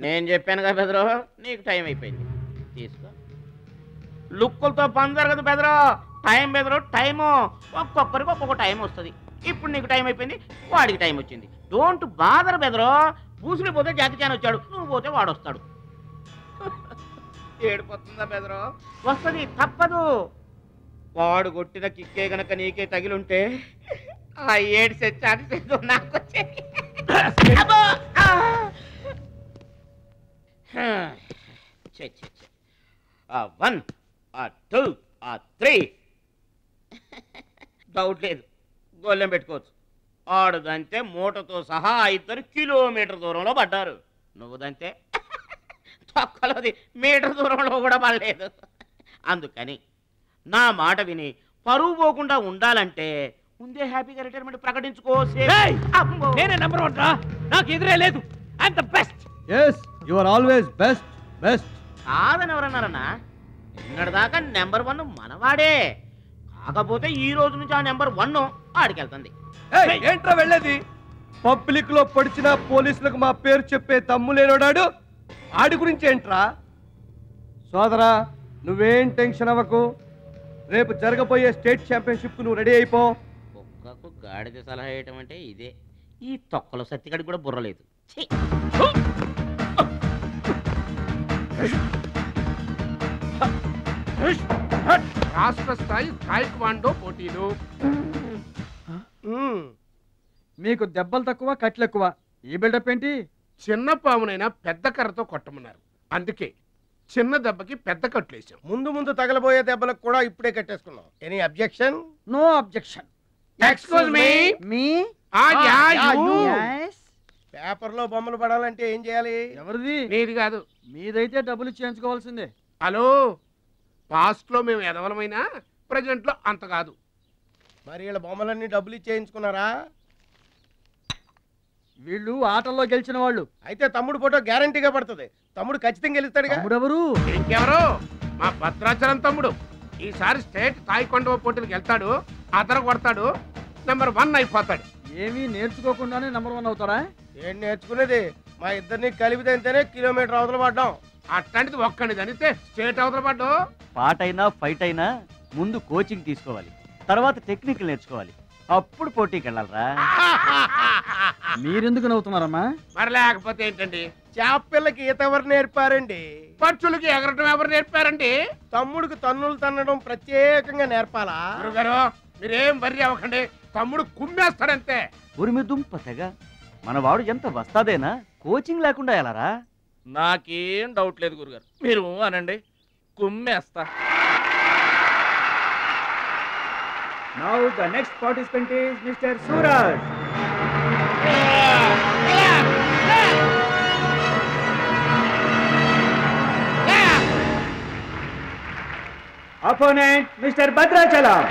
నేను చెప్పాను కదా బెదరు, నీకు టైం అయిపోయింది, తీసుకో. లుక్కులతో పని జరగదు బెదరు, టైం బెదరు, టైము. ఒక్కొక్కరికి ఒక్కొక్క టైం వస్తుంది. ఇప్పుడు నీకు టైం అయిపోయింది, వాడికి టైం వచ్చింది. డోంట్ బాదర్ బెదరు. బూసులు పోతే జాకి చాన్ వచ్చాడు, నువ్వు పోతే వాడు వస్తాడు. ఏడిపోతుందా బెదరు? వస్తుంది, తప్పదు. వాడు కొట్టిన కిక్కే గనక నీకే తగిలుంటే ఆ ఏడ్సే ఛాన్సెస్ నాకు వచ్చేది. 1 2 3 డౌట్ లేదు, గోళ్ళెం పెట్టుకోవచ్చు. ఆడుదంతే మూటతో సహా 2 కిలోమీటర్ దూరంలో పడ్డారు. నువ్వుదంతే తొక్కలోది మీటర్ దూరంలో కూడా పడలేదు. అందుకని నా మాట విని పరువు పోకుండా ఉండాలంటే ముందే హ్యాపీగా రిటైర్మెంట్ ప్రకటించుకో. నేనే నెంబర్ 1 రా, నాకు ఎదురే లేదు. I'm the best. yes you are always best. కాదని ఎవరన్నారన్నా? నిన్నటిదాకా నెంబర్ 1 మనవాడే. కాకపోతే ఈ రోజు నుంచి ఆ నెంబర్ 1 ఆడికెళ్తుంది. ఏంట్రా వెళ్ళేది? పబ్లిక్ లో పడిచిన పోలీసులకు మా పేరు చెప్పే తమ్ము లేనోడాడు, ఆడి గురించి ఏంట్రా? సోదరా, నువ్వేం టెన్షన్ అవ్వకు. రేపు జరగబోయే స్టేట్ ఛాంపియన్షిప్ నువ్వు రెడీ అయిపో. కుక్కకు గాడిద సలహా వేయటం అంటే ఇదే. ఈ తొక్కలో సత్తిగడికి కూడా బుర్రలేదు. రాష్ట్ర స్థాయి తాయిక్వాండో పోటీలు. మీకు దెబ్బలు తక్కువ, కట్లు ఎక్కువ. ఈ బిల్డప్ ఏంటి? చిన్న పామునైనా పెద్ద కర్రతో కొట్టమన్నారు, అందుకే చిన్న దెబ్బకి పెద్ద కట్లేసాం. ముందు తగలబోయే దెబ్బలకు కూడా ఇప్పుడే కట్టేసుకున్నాం. Any objection? No objection. Excuse me. Paper లో బొమ్మలు పడాలంటే ఏం చేయాలి? ఎవరిది? నీది కాదు. మీదైతే డబ్బులు చేయించుకోవాల్సిందే. హలో, పాస్ట్ లో మేము ఎదవలమైనా ప్రజెంట్ లో అంత కాదు. మరి వీళ్ళ బొమ్మలన్నీ డబ్బులు ఇచ్చేయించుకున్నారా? వీళ్ళు ఆటల్లో గెలిచిన వాళ్ళు. అయితే తమ్ముడు ఫోటో గ్యారంటీగా పడుతుంది. తమ్ముడు ఖచ్చితంగా గెలుస్తాడుగా. ఎవరు? ఇంకెవరు? మా భద్రాచలం తమ్ముడు. ఈసారి స్టేట్ తాయికొండ పోటీలకు వెళ్తాడు, అతను కొడతాడు, నెంబర్ 1 అయిపోతాడు. ఏమీ నేర్చుకోకుండానే నెంబర్ 1 అవుతారా? ఏం నేర్చుకునేది? మా ఇద్దరిని కలిపితేనే కిలోమీటర్ అవతల పడ్డాం. అట్లాంటిది ఒక్కడిది అనితే స్టేట్ అవతల పడ్డు. పాట అయినా ఫైట్ అయినా ముందు కోచింగ్ తీసుకోవాలి, తర్వాత టెక్నిక్ నేర్చుకోవాలి, అప్పుడు పోటీకి వెళ్ళాలరా. మీరెందుకు నవ్వుతున్నారమ్మా? మరి లేకపోతే ఏంటండి? చేపపిల్లకి ఈత ఎవరు నేర్పారండి? పక్షులకి ఎగరటం ఎవరు నేర్పారండి? తమ్ముడికి తన్నులు తన్నడం ప్రత్యేకంగా నేర్పాలా? గురుగారు, మీరేం వర్రీ అవ్వకండి, తమ్ముడు కుమ్మేస్తాడంతే. ఉరిమి దుంప తెగ మనవాడు ఎంత వస్తాదేనా, కోచింగ్ లేకుండా ఎలారా? నాకేం డౌట్ లేదు గురుగారు, మీరు అనండి, కుమ్మేస్తా. Now the next participant is Mr. Suraj. Opponent Mr. Bhadrachalam.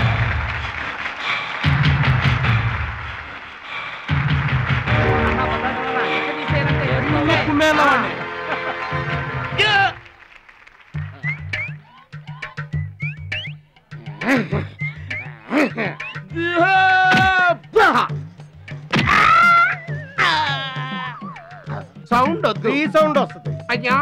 Sound వద్దు, ఈ సౌండ్ వస్తుంది. అయ్యా